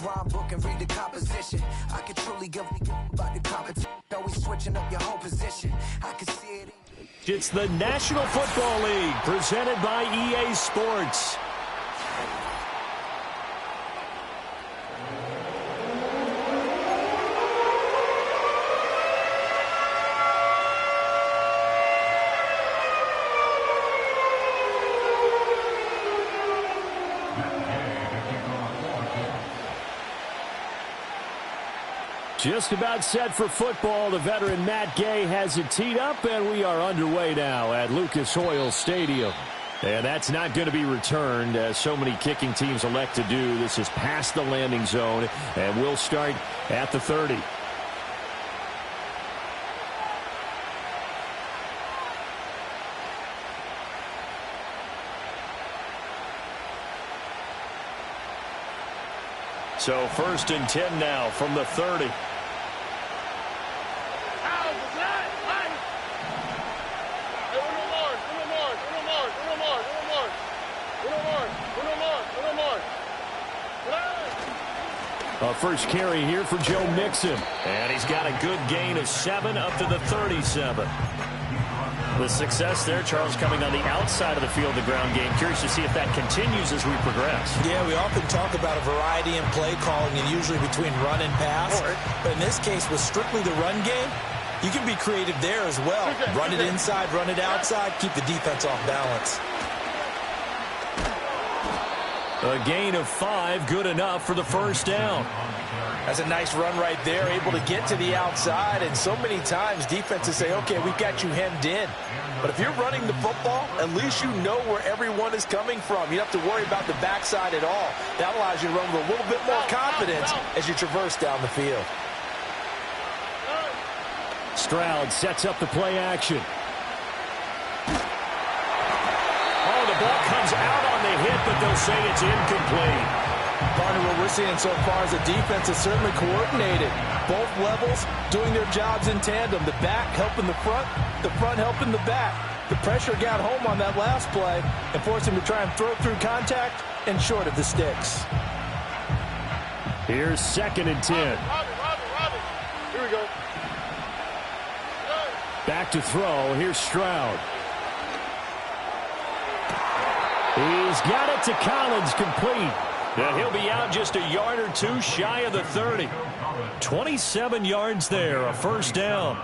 rhyme book and read the composition. I could truly give about the competition. Always switching up your whole position. I can see it. It's the National Football League presented by EA Sports. Just about set for football. The veteran Matt Gay has it teed up, and we are underway now at Lucas Oil Stadium. And that's not going to be returned, as so many kicking teams elect to do. This is past the landing zone, and we'll start at the 30. So 1st and 10 now from the 30. First carry here for Joe Mixon. And he's got a good gain of 7 up to the 37. The success there, Charles, coming on the outside of the field, the ground game. Curious to see if that continues as we progress. Yeah, we often talk about a variety in play calling, and usually between run and pass. But in this case, with strictly the run game, you can be creative there as well. Run it inside, run it outside, keep the defense off balance. A gain of 5, good enough for the first down. That's a nice run right there, able to get to the outside. And so many times defenses say, okay, we've got you hemmed in. But if you're running the football, at least you know where everyone is coming from. You don't have to worry about the backside at all. That allows you to run with a little bit more confidence as you traverse down the field. Stroud sets up the play action. Oh, the ball comes out on the hit, but they'll say it's incomplete. Partner, what we're seeing so far is the defense is certainly coordinated. Both levels doing their jobs in tandem. The back helping the front helping the back. The pressure got home on that last play and forced him to try and throw through contact and short of the sticks. Here's 2nd and 10. Here we go. Back to throw. Here's Stroud. He's got it to Collins, complete. And he'll be out just a yard or two shy of the 30. 27 yards there, a first down.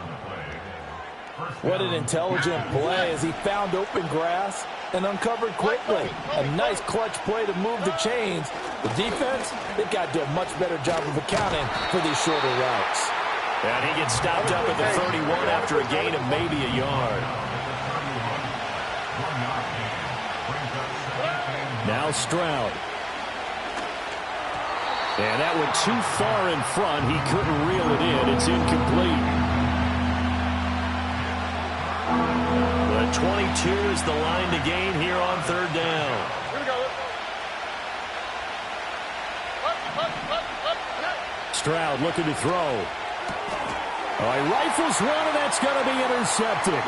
What an intelligent play as he found open grass and uncovered quickly. A nice clutch play to move the chains. The defense, they've got to do a much better job of accounting for these shorter routes. And he gets stopped up at the 31 after a gain of maybe a yard. Now Stroud. And that went too far in front. He couldn't reel it in. It's incomplete. The 22 is the line to gain here on 3rd down. Here we go. Stroud looking to throw. Oh, he rifles one, and that's going to be intercepted.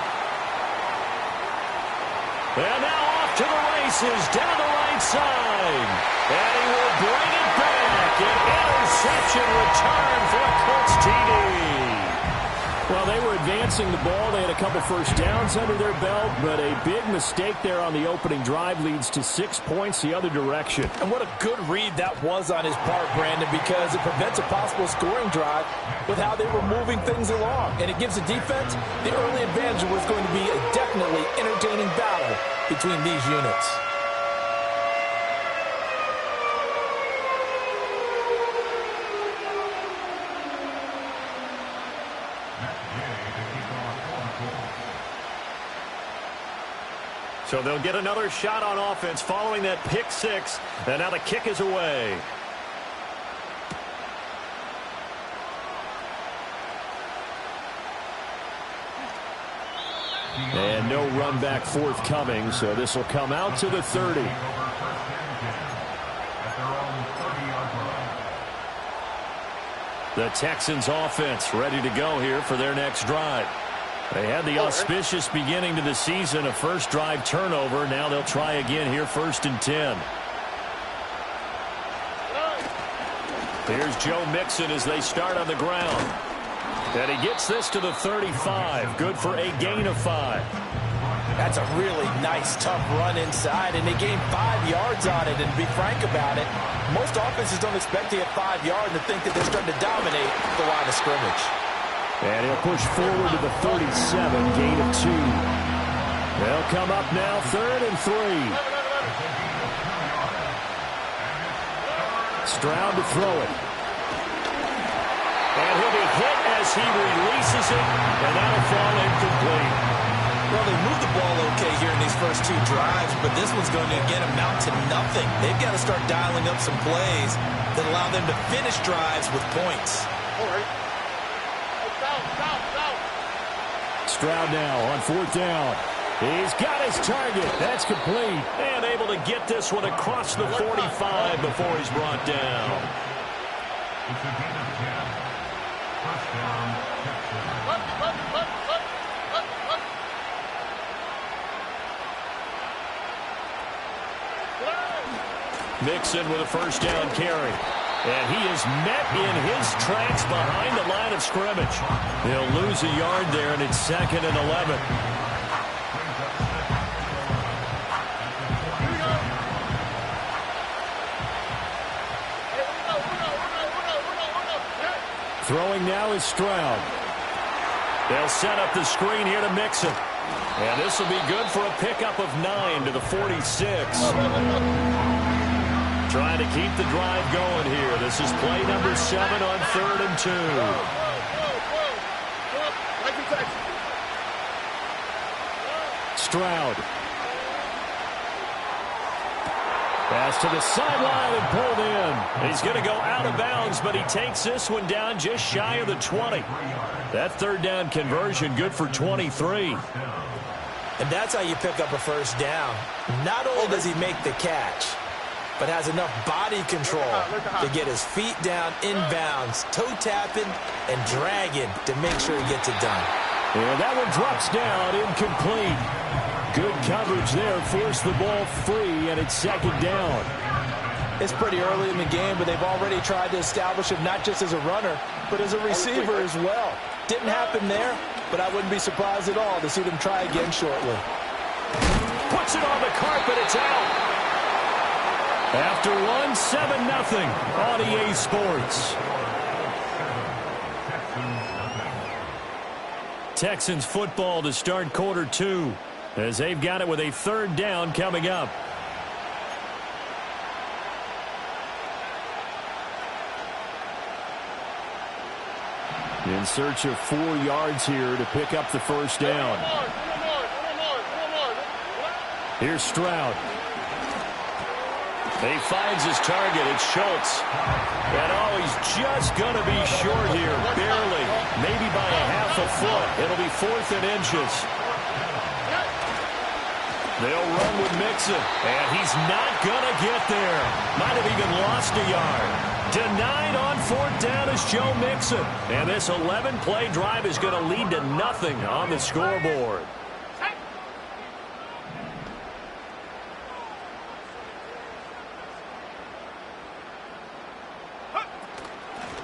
And now off to the races down the right side. And he will bring it back. An interception return for a Colts TD. Well, they were advancing the ball. They had a couple first downs under their belt, but a big mistake there on the opening drive leads to 6 points the other direction. And what a good read that was on his part, Brandon, because it prevents a possible scoring drive with how they were moving things along. And it gives the defense the early advantage of what's going to be a definitely entertaining battle between these units. So they'll get another shot on offense following that pick 6. And now the kick is away. And no run back forthcoming, so this will come out to the 30. The Texans offense ready to go here for their next drive. They had the auspicious beginning to the season, a first drive turnover. Now they'll try again here, 1st and 10. Here's Joe Mixon as they start on the ground. And he gets this to the 35. Good for a gain of 5. That's a really nice, tough run inside, and they gained 5 yards on it. And to be frank about it, most offenses don't expect to get 5 yards and think that they're starting to dominate the line of scrimmage. And he'll push forward to the 37, gain of 2. They'll come up now, 3rd and 3. Stroud to throw it. And he'll be hit as he releases it, and that'll fall incomplete. Well, they moved the ball okay here in these first 2 drives, but this one's going to, again, amount to nothing. They've got to start dialing up some plays that allow them to finish drives with points. Stroud now on 4th down. He's got his target. That's complete. And able to get this one across the 45 before he's brought down. Mixon with a 1st down carry. And he is met in his tracks behind the line of scrimmage. He'll lose a yard there, and it's 2nd and 11. Throwing now is Stroud. They'll set up the screen here to Mixon. And this will be good for a pickup of 9 to the 46. Trying to keep the drive going here. This is play number 7 on 3rd and 2. Stroud. Pass to the sideline and pulled in. He's going to go out of bounds, but he takes this one down just shy of the 20. That 3rd down conversion good for 23. And that's how you pick up a 1st down. Not only does he make the catch, but has enough body control to get his feet down inbounds, toe tapping and dragging to make sure he gets it done. And that one drops down, incomplete. Good coverage there, forced the ball free, and it's 2nd down. It's pretty early in the game, but they've already tried to establish him not just as a runner, but as a receiver as well. Didn't happen there, but I wouldn't be surprised at all to see them try again shortly. Puts it on the carpet, it's out. After one, 7-0 on EA Sports. Texans football to start quarter 2 as they've got it with a 3rd down coming up. In search of 4 yards here to pick up the 1st down. Here's Stroud. He finds his target. It's Schultz. And oh, he's just going to be short here. Barely. Maybe by a half a foot. It'll be 4th and inches. They'll run with Mixon. And he's not going to get there. Might have even lost a yard. Denied on 4th down is Joe Mixon. And this 11-play drive is going to lead to nothing on the scoreboard.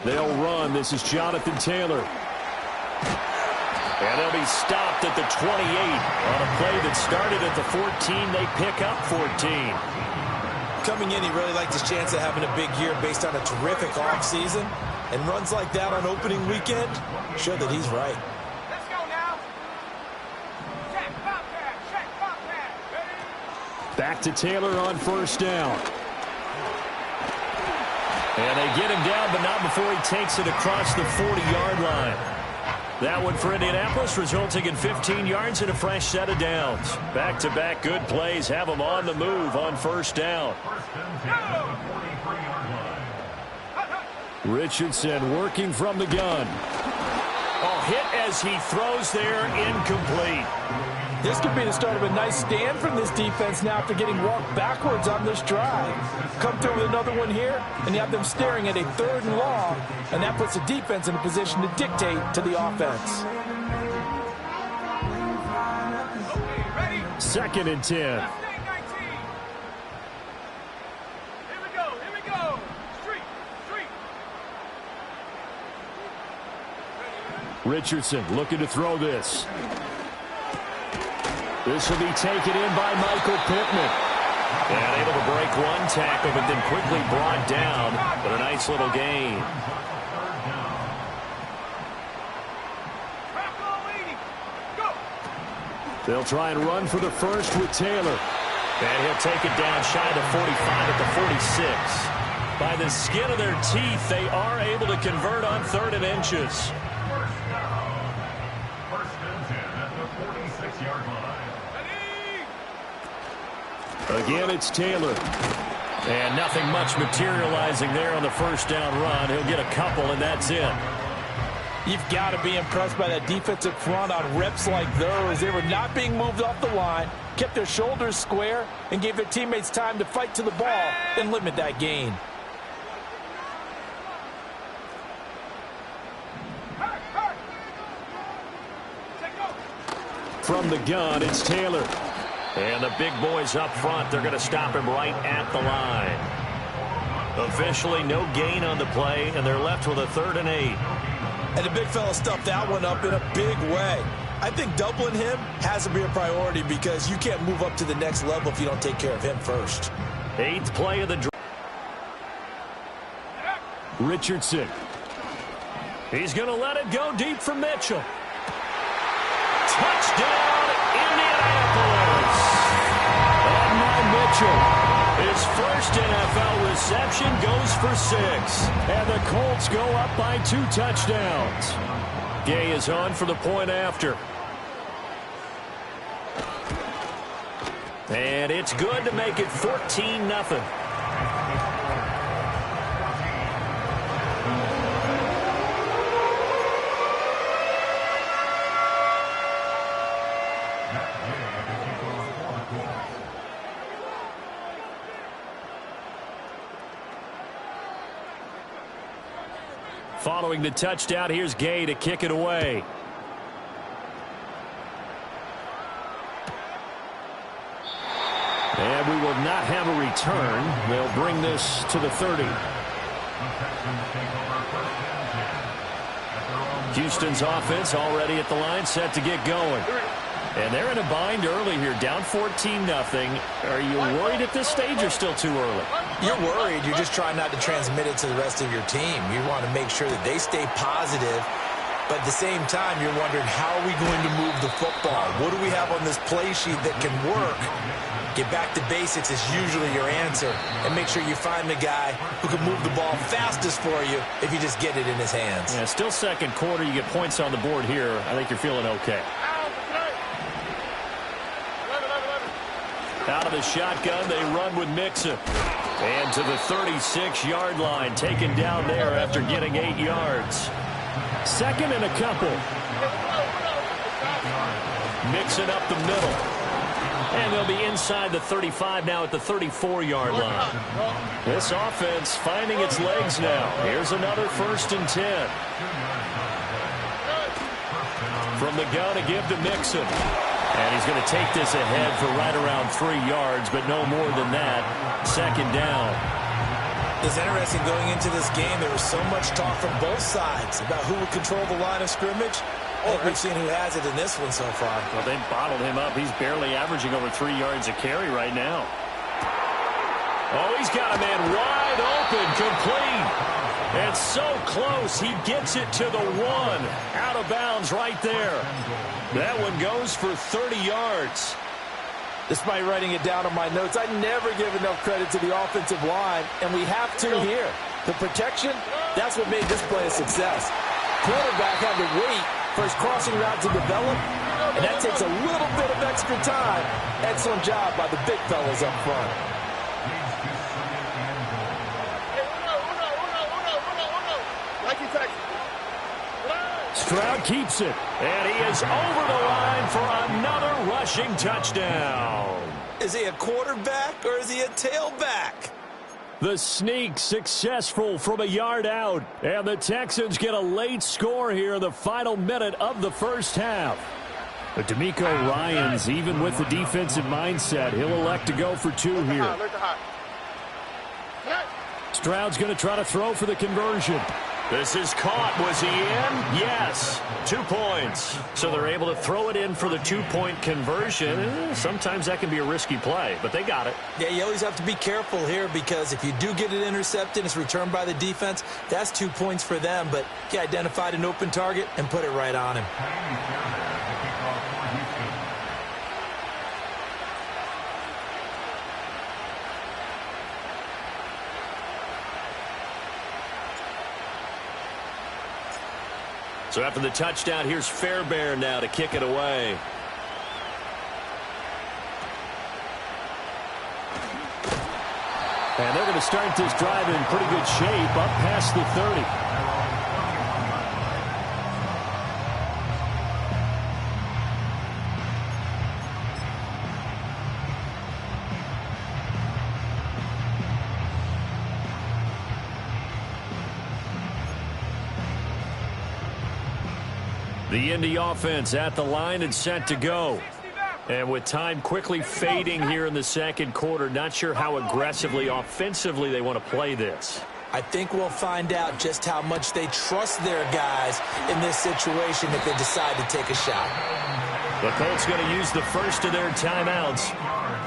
They'll run. This is Jonathan Taylor. And they'll be stopped at the 28 on a play that started at the 14. They pick up 14. Coming in, he really liked his chance of having a big year based on a terrific offseason. And runs like that on opening weekend show that he's right. Let's go now. Check, pop that. Check, pop that. Ready? Back to Taylor on 1st down. And they get him down, but not before he takes it across the 40-yard line. That one for Indianapolis, resulting in 15 yards and a fresh set of downs. Back-to-back good plays have them on the move on 1st down. Richardson working from the gun. Oh, hit as he throws there, incomplete. This could be the start of a nice stand from this defense now after getting walked backwards on this drive. Come through with another one here, and you have them staring at a 3rd and long, and that puts the defense in a position to dictate to the offense. 2nd and 10. Here we go. Street. Richardson looking to throw this. This will be taken in by Michael Pittman. And able to break one tackle, but then quickly brought down with a nice little gain. They'll try and run for the first with Taylor. And he'll take it down shy of the 45 at the 46. By the skin of their teeth, they are able to convert on 3rd and inches. First and 10 at the 46-yard line. Again, it's Taylor. And nothing much materializing there on the first down run. He'll get a couple, and that's it. You've got to be impressed by that defensive front on reps like those. They were not being moved off the line, kept their shoulders square, and gave their teammates time to fight to the ball and limit that gain. From the gun, it's Taylor. And the big boys up front, they're going to stop him right at the line. Officially no gain on the play, and they're left with a 3rd and 8. And the big fella stuffed that one up in a big way. I think doubling him has to be a priority because you can't move up to the next level if you don't take care of him first. 8th play of the drive. Richardson. He's going to let it go deep for Mitchell. Touchdown, Indianapolis. And now Mitchell. His first NFL reception goes for 6. And the Colts go up by 2 touchdowns. Gay is on for the point after. And it's good to make it 14-0. Following the touchdown, here's Gay to kick it away. And we will not have a return. They'll bring this to the 30. Houston's offense already at the line, set to get going. And they're in a bind early here, down 14-0. Are you worried at this stage or still too early? You're worried. You're just trying not to transmit it to the rest of your team. You want to make sure that they stay positive. But at the same time, you're wondering, how are we going to move the football? What do we have on this play sheet that can work? Get back to basics is usually your answer. And make sure you find the guy who can move the ball fastest for you if you just get it in his hands. Yeah, still second quarter. You get points on the board here. I think you're feeling okay. Out of the shotgun, they run with Mixon. And to the 36-yard line, taken down there after getting 8 yards. 2nd and a couple. Mixon up the middle. And they'll be inside the 35 now at the 34-yard line. This offense finding its legs now. Here's another 1st and 10. From the gun to give to Mixon. And he's going to take this ahead for right around 3 yards, but no more than that. 2nd down. It's interesting going into this game. There was so much talk from both sides about who would control the line of scrimmage. I think we've seen who has it in this one so far. Well, they bottled him up. He's barely averaging over 3 yards a carry right now. Oh, he's got a man wide open, complete. And so close, he gets it to the 1. Out of bounds right there. That one goes for 30 yards. Despite writing it down on my notes, I never give enough credit to the offensive line, and we have to here. The protection, that's what made this play a success. Quarterback had to wait for his crossing route to develop, and that takes a little bit of extra time. Excellent job by the big fellas up front. Stroud keeps it, and he is over the line for another rushing touchdown. Is he a quarterback or is he a tailback? The sneak successful from a yard out, and the Texans get a late score here in the final minute of the first half. But D'Amico Ryans, even with the defensive mindset, he'll elect to go for 2 here. Stroud's going to try to throw for the conversion. This is caught. Was he in? Yes. 2 points. So they're able to throw it in for the 2-point conversion. Sometimes that can be a risky play, but they got it. Yeah, you always have to be careful here because if you do get it intercepted, it's returned by the defense. That's 2 points for them, but he identified an open target and put it right on him. So after the touchdown, here's Fairbairn now to kick it away. And they're going to start this drive in pretty good shape, up past the 30. The Indy offense at the line and set to go. And with time quickly fading here in the second quarter, not sure how aggressively, offensively they want to play this. I think we'll find out just how much they trust their guys in this situation if they decide to take a shot. The Colts going to use the first of their timeouts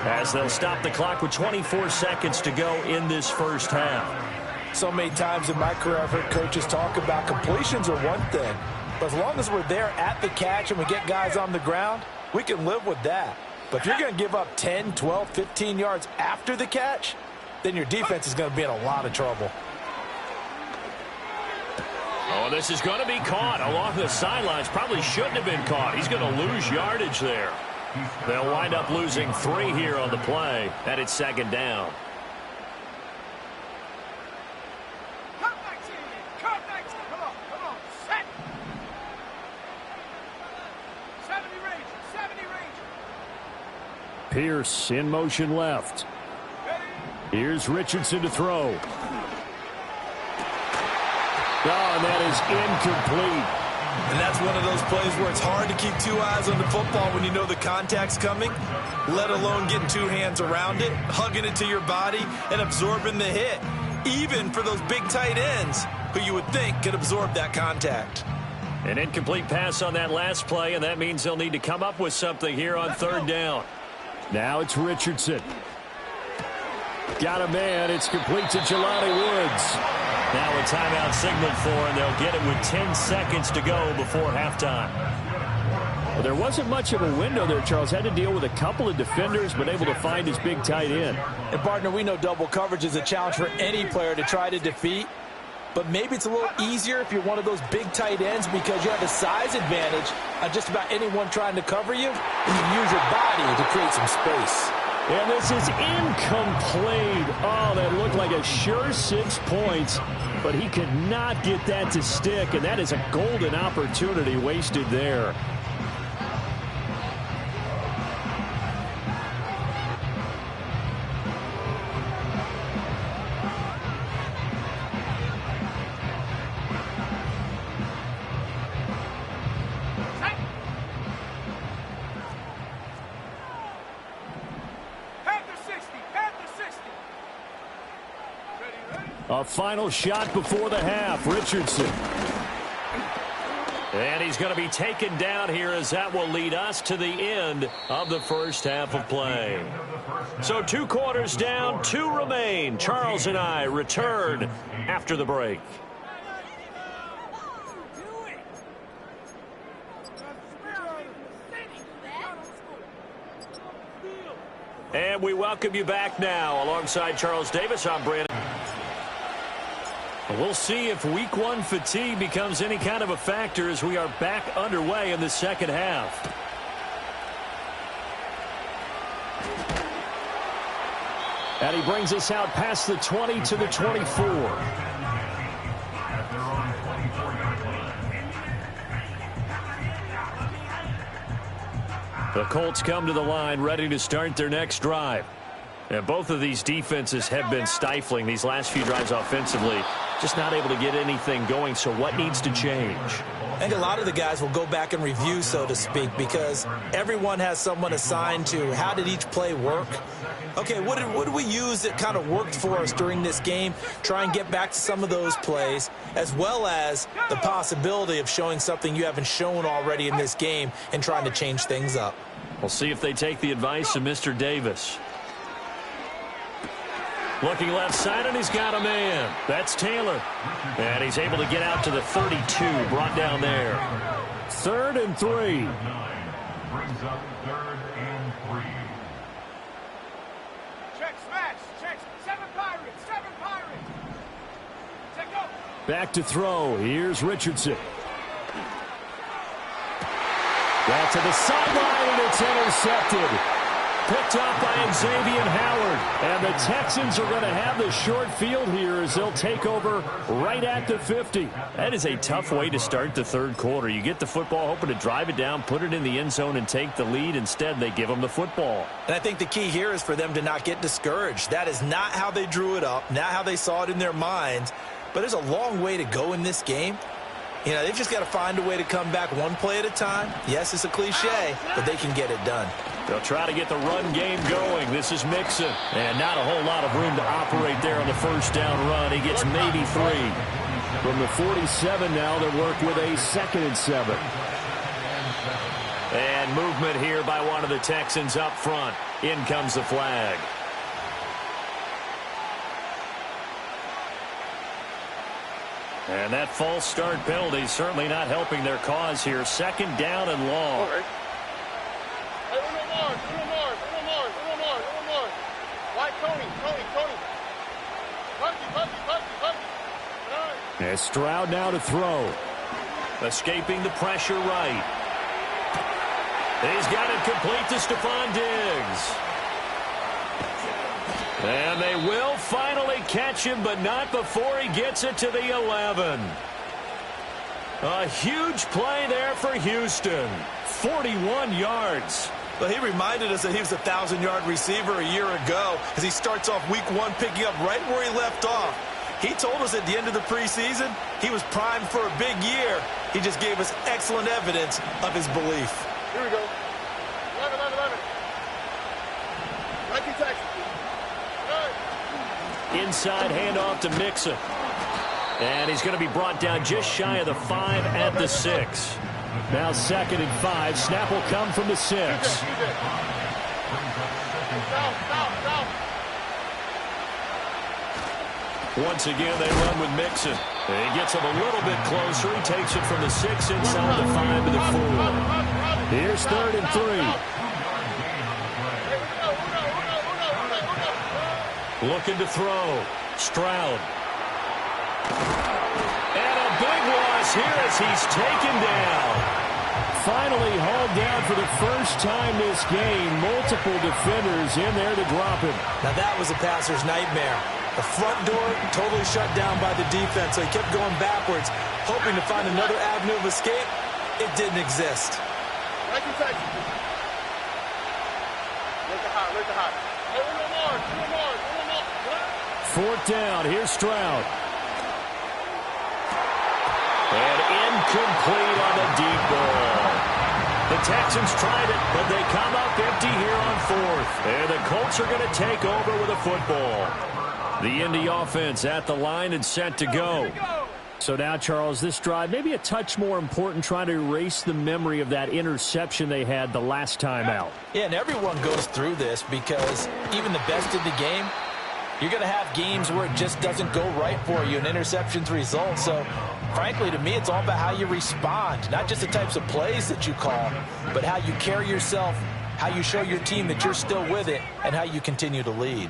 as they'll stop the clock with 24 seconds to go in this first half. So many times in my career I've heard coaches talk about completions are one thing. But as long as we're there at the catch and we get guys on the ground, we can live with that. But if you're going to give up 10, 12, 15 yards after the catch, then your defense is going to be in a lot of trouble. Oh, this is going to be caught along the sidelines. Probably shouldn't have been caught. He's going to lose yardage there. They'll wind up losing 3 here on the play, and it's second down. Pierce in motion left. Here's Richardson to throw. Oh, and that is incomplete. And that's one of those plays where it's hard to keep 2 eyes on the football when you know the contact's coming, let alone getting 2 hands around it, hugging it to your body, and absorbing the hit, even for those big tight ends who you would think could absorb that contact. An incomplete pass on that last play, and that means they'll need to come up with something here on third down. Now it's Richardson. Got a man. It's complete to Jelani Woods. Now a timeout signal for him. They'll get it with 10 seconds to go before halftime. Well, there wasn't much of a window there, Charles. Had to deal with a couple of defenders, but able to find his big tight end. And, partner, we know double coverage is a challenge for any player to try to defeat. But maybe it's a little easier if you're one of those big tight ends because you have a size advantage on just about anyone trying to cover you. And you can use your body to create some space. And this is incomplete. Oh, that looked like a sure 6 points. But he could not get that to stick. And that is a golden opportunity wasted there. A final shot before the half. Richardson. And he's going to be taken down here as that will lead us to the end of the first half of play. So 2 quarters down, 2 remain. Charles and I return after the break. And we welcome you back now. Alongside Charles Davis, I'm Brandon. We'll see if week 1 fatigue becomes any kind of a factor as we are back underway in the second half. And he brings us out past the 20 to the 24. The Colts come to the line ready to start their next drive. And both of these defenses have been stifling these last few drives offensively. Just not able to get anything going, so what needs to change? I think a lot of the guys will go back and review, so to speak, because everyone has someone assigned to how did each play work. Okay, what did we use that kind of worked for us during this game? Try and get back to some of those plays, as well as the possibility of showing something you haven't shown already in this game and trying to change things up. We'll see if they take the advice of Mr. Davis. Looking left side, and he's got a man. That's Taylor. And he's able to get out to the 32, brought down there. 3rd and 3. Brings up 3rd and 3. Check, smash, check. 7 Pirates, 7 Pirates. Check up. Back to throw. Here's Richardson. Back to the sideline, and it's intercepted. Picked up by Xavier Howard. And the Texans are going to have the short field here as they'll take over right at the 50. That is a tough way to start the third quarter. You get the football, hoping to drive it down, put it in the end zone, and take the lead. Instead, they give them the football. And I think the key here is for them to not get discouraged. That is not how they drew it up, not how they saw it in their minds. But there's a long way to go in this game. You know, they've just got to find a way to come back one play at a time. Yes, it's a cliche, but they can get it done. They'll try to get the run game going. This is Mixon. And not a whole lot of room to operate there on the first down run. He gets maybe 3. From the 47 now, they work with a 2nd and 7. And movement here by one of the Texans up front. In comes the flag. And that false start penalty certainly not helping their cause here. 2nd down and long. And Stroud now to throw. Escaping the pressure right. He's got it complete to Stephon Diggs. And they will finally catch him, but not before he gets it to the 11. A huge play there for Houston. 41 yards. Well, he reminded us that he was a 1,000-yard receiver a year ago as he starts off week 1 picking up right where he left off. He told us at the end of the preseason he was primed for a big year. He just gave us excellent evidence of his belief. Here we go. 11. 19 Texans. Inside handoff to Mixon. And he's going to be brought down just shy of the 5 at the 6. Now 2nd and 5. Snap will come from the 6. Once again, they run with Mixon. He gets him a little bit closer. He takes it from the 6 inside the 5 to the 4. Here's 3rd and 3. Looking to throw. Stroud. And a big loss here as he's taken down. Finally hauled down for the first time this game. Multiple defenders in there to drop him. Now that was a passer's nightmare. The front door totally shut down by the defense, so he kept going backwards, hoping to find another avenue of escape. It didn't exist. Look at high. Hey, more. 4th down. Here's Stroud. And incomplete on the deep ball. The Texans tried it, but they come up empty here on 4th. And the Colts are going to take over with a football. The Indy offense at the line and set to go. So now, Charles, this drive maybe a touch more important, trying to erase the memory of that interception they had the last time out. Yeah, and everyone goes through this because even the best in the game, you're going to have games where it just doesn't go right for you, and interceptions result. So, frankly, to me, it's all about how you respond, not just the types of plays that you call, but how you carry yourself, how you show your team that you're still with it, and how you continue to lead.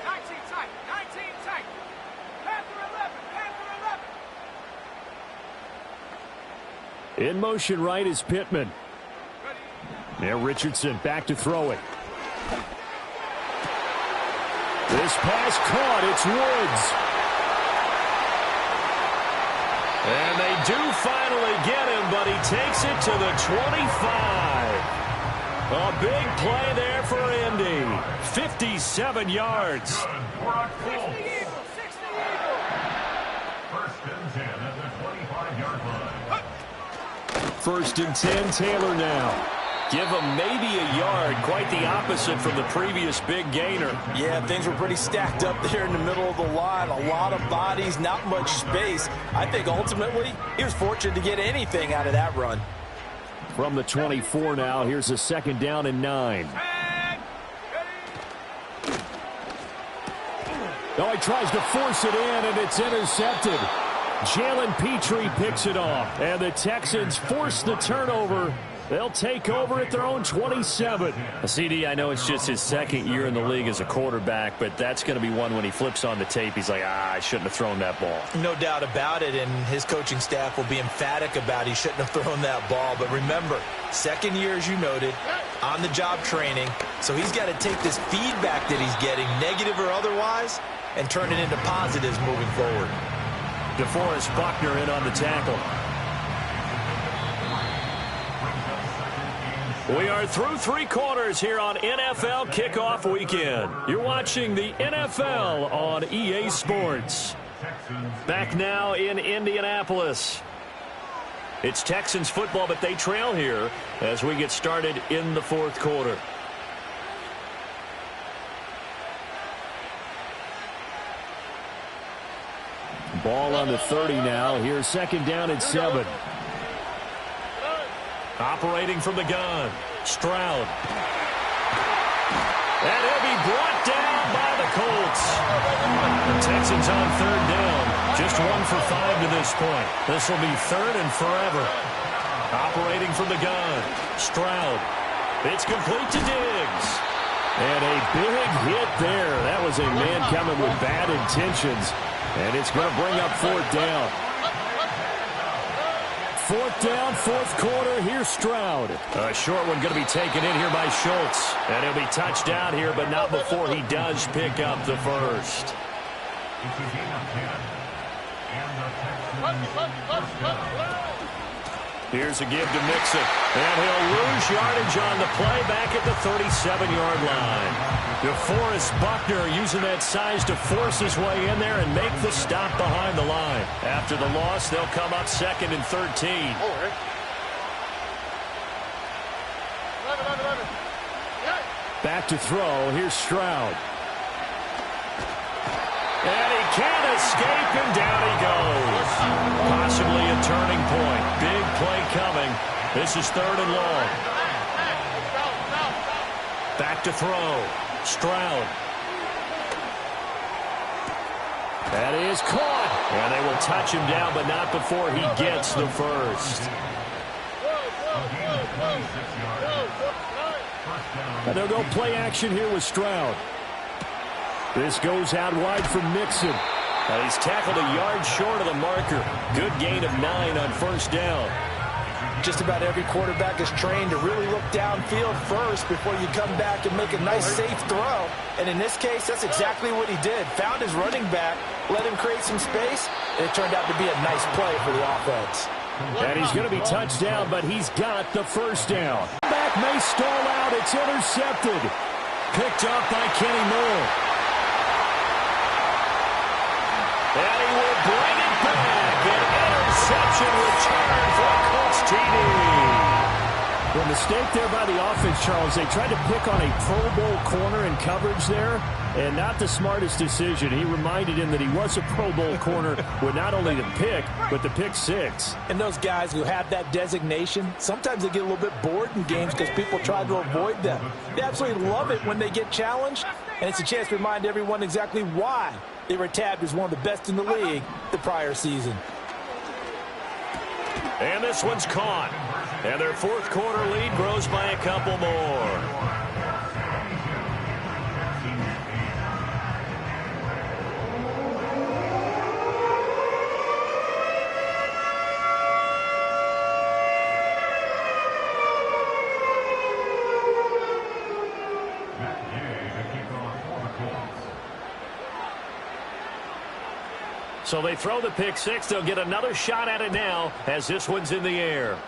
19 tight. Panther 11. In motion right is Pittman. Now Richardson back to throw it. This pass caught. It's Woods. And they do finally get him, but he takes it to the 25. A big play there for Indy. 57 yards. 60 Eagles. 1st and 10 at the 25-yard line. 1st and 10. Taylor now. Give him maybe a yard, quite the opposite from the previous big gainer. Yeah, things were pretty stacked up there in the middle of the line. A lot of bodies, not much space. I think ultimately he was fortunate to get anything out of that run. From the 24 now, here's a 2nd down and 9. Oh, he tries to force it in, and it's intercepted. Jalen Petrie picks it off, and the Texans force the turnover. They'll take over at their own 27. CD, I know it's just his 2nd year in the league as a quarterback, but that's going to be one when he flips on the tape. He's like, I shouldn't have thrown that ball. No doubt about it, and his coaching staff will be emphatic about he shouldn't have thrown that ball. But remember, 2nd year, as you noted, on-the-job training. So he's got to take this feedback that he's getting, negative or otherwise, and turn it into positives moving forward. DeForest Buckner in on the tackle. We are through 3 quarters here on NFL Kickoff Weekend. You're watching the NFL on EA Sports. Back now in Indianapolis. It's Texans football, but they trail here as we get started in the 4th quarter. Ball on the 30 now. Here's 2nd down and 7. Operating from the gun, Stroud. And he'll be brought down by the Colts. The Texans on 3rd down. Just 1 for 5 to this point. This will be 3rd and forever. Operating from the gun, Stroud. It's complete to Diggs. And a big hit there. That was a man coming with bad intentions. And it's going to bring up 4th down. 4th down, 4th quarter. Here's Stroud. A short one going to be taken in here by Schultz. And he'll be touched down here, but not before he does pick up the first. Here's a give to Mixon. And he'll lose yardage on the play back at the 37-yard line. DeForest Buckner using that size to force his way in there and make the stop behind the line. After the loss, they'll come up 2nd and 13. Back to throw. Here's Stroud. And he can't escape, and down he goes. Possibly a turning point. Big play coming. This is 3rd and long. Back to throw. Stroud. That is caught. And they will touch him down, but not before he gets the first. And they'll go play action here with Stroud. This goes out wide from Mixon. Now he's tackled a yard short of the marker. Good gain of 9 on 1st down. Just about every quarterback is trained to really look downfield first before you come back and make a nice, safe throw. And in this case, that's exactly what he did. Found his running back, let him create some space, and it turned out to be a nice play for the offense. And he's going to be touched down, but he's got the 1st down. Back may stall out. It's intercepted. Picked up by Kenny Moore. And he will bring it back. An interception return for a Colts TD. Well, mistake there by the offense, Charles. They tried to pick on a Pro Bowl corner in coverage there, and not the smartest decision. He reminded him that he was a Pro Bowl corner with not only the pick, but the pick 6. And those guys who have that designation, sometimes they get a little bit bored in games because people try to avoid them. They absolutely love it when they get challenged, and it's a chance to remind everyone exactly why they were tabbed as one of the best in the league the prior season. And this one's caught. And their 4th quarter lead grows by a couple more. So they throw the pick 6. They'll get another shot at it now as this one's in the air.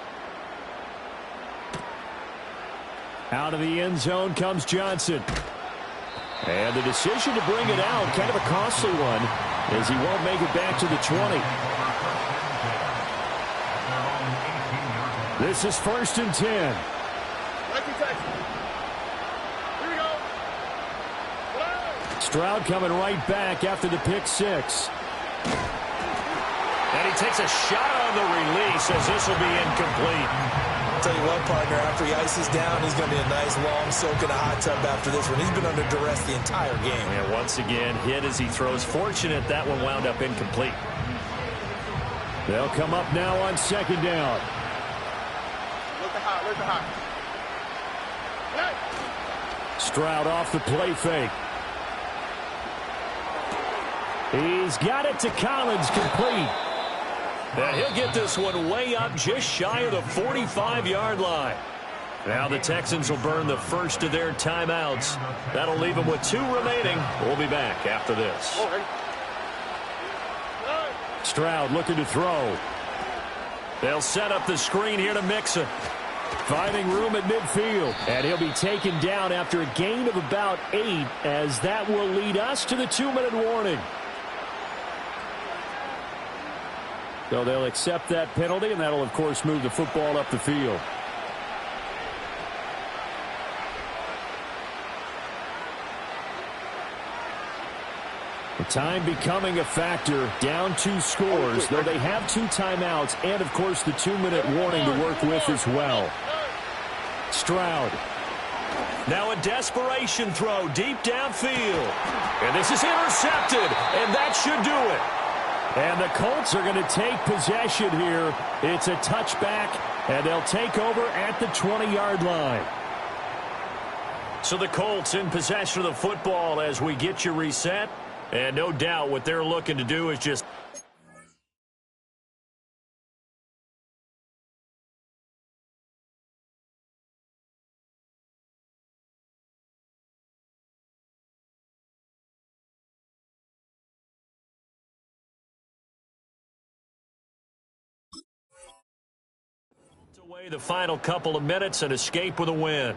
Out of the end zone comes Johnson. And the decision to bring it out, kind of a costly one, as he won't make it back to the 20. This is 1st and 10. Stroud coming right back after the pick six. And he takes a shot on the release as this will be incomplete. I'll tell you what, partner, after he ices down, he's going to be a nice long soak in a hot tub after this one. He's been under duress the entire game. And once again, hit as he throws. Fortunate that one wound up incomplete. They'll come up now on 2nd down. Stroud off the play fake. He's got it to Collins, complete. And he'll get this one way up just shy of the 45-yard line. Now the Texans will burn the first of their timeouts. That'll leave them with 2 remaining. We'll be back after this. Stroud looking to throw. They'll set up the screen here to Mixon. Finding room at midfield. And he'll be taken down after a gain of about 8, as that will lead us to the 2-minute warning. So they'll accept that penalty, and that'll, of course, move the football up the field. The time becoming a factor, down 2 scores, though they have 2 timeouts and, of course, the 2-minute warning to work with as well. Stroud. Now a desperation throw deep downfield. And this is intercepted, and that should do it. And the Colts are going to take possession here. It's a touchback, and they'll take over at the 20-yard line. So the Colts in possession of the football as we get you reset. And no doubt what they're looking to do is just... away the final couple of minutes and escape with a win.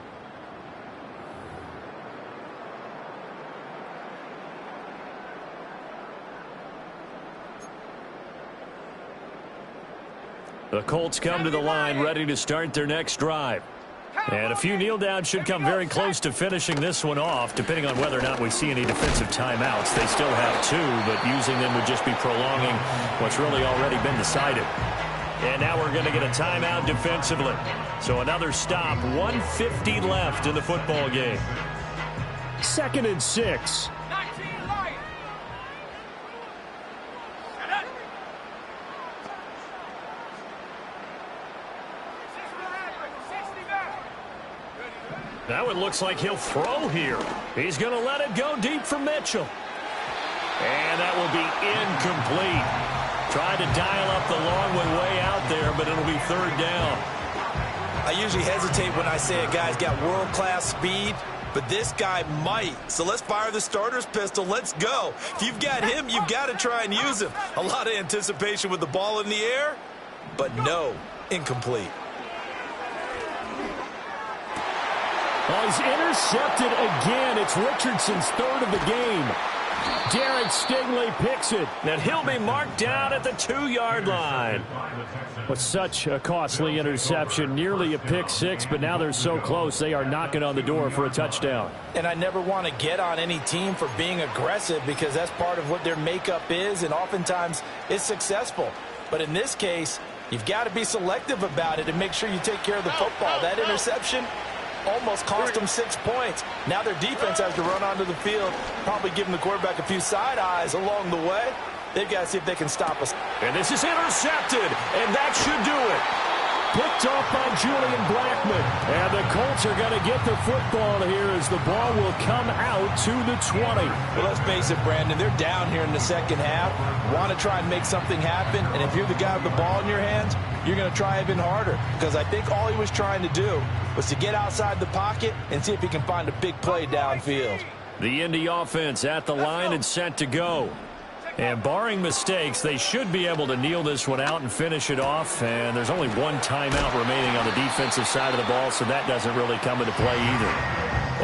The Colts come to the line ready to start their next drive. And a few kneel downs should come very close to finishing this one off, depending on whether or not we see any defensive timeouts. They still have 2, but using them would just be prolonging what's really already been decided. And now we're going to get a timeout defensively. So another stop, 1:50 left in the football game. 2nd and 6. Now it looks like he'll throw here. He's going to let it go deep for Mitchell. And that will be incomplete. Tried to dial up the long one way out there, but it'll be 3rd down. I usually hesitate when I say a guy's got world-class speed, but this guy might. So let's fire the starter's pistol. Let's go. If you've got him, you've got to try and use him. A lot of anticipation with the ball in the air, but no, incomplete. Oh, he's intercepted again. It's Richardson's 3rd of the game. Derek Stingley picks it. And he'll be marked down at the 2-yard line. With such a costly interception, nearly a pick 6, but now they're so close they are knocking on the door for a touchdown. And I never want to get on any team for being aggressive because that's part of what their makeup is, and oftentimes it's successful. But in this case, you've got to be selective about it and make sure you take care of the football. That interception almost cost them 6 points. Now their defense has to run onto the field, probably giving the quarterback a few side eyes along the way. They've got to see if they can stop us. And this is intercepted, and that should do it. Picked off by Julian Blackman. And the Colts are going to get the football here as the ball will come out to the 20. Well, let's face it, Brandon, they're down here in the second half. Want to try and make something happen, and if you're the guy with the ball in your hands, you're going to try even harder, because I think all he was trying to do was to get outside the pocket and see if he can find a big play downfield. The Indy offense at the line and set to go. And barring mistakes, they should be able to kneel this one out and finish it off. And there's only 1 timeout remaining on the defensive side of the ball, so that doesn't really come into play either.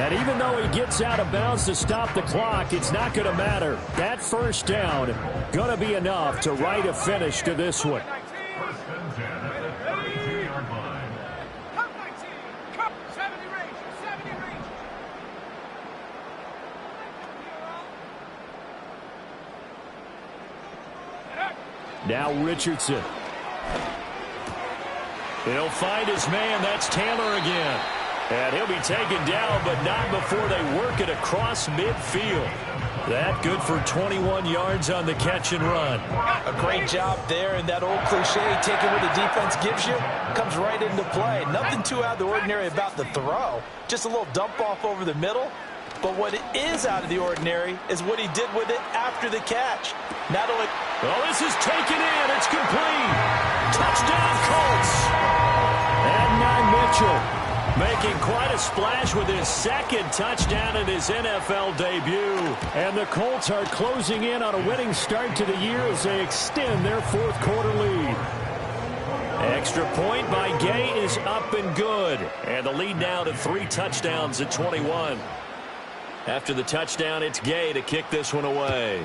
And even though he gets out of bounds to stop the clock, it's not going to matter. That 1st down going to be enough to write a finish to this one. 1st and 10 at the 32-yard line. Now Richardson. He'll find his man. That's Taylor again. And he'll be taken down, but not before they work it across midfield. That good for 21 yards on the catch and run. A great job there, and that old cliche, taking what the defense gives you, comes right into play. Nothing too out of the ordinary about the throw. Just a little dump off over the middle. But what is out of the ordinary is what he did with it after the catch. Not only... Well, this is taken in. It's complete. Touchdown, Colts. And now Mitchell making quite a splash with his second touchdown in his NFL debut. And the Colts are closing in on a winning start to the year as they extend their fourth quarter lead. Extra point by Gay is up and good. And the lead now to 3 touchdowns at 21. After the touchdown, it's Gay to kick this one away.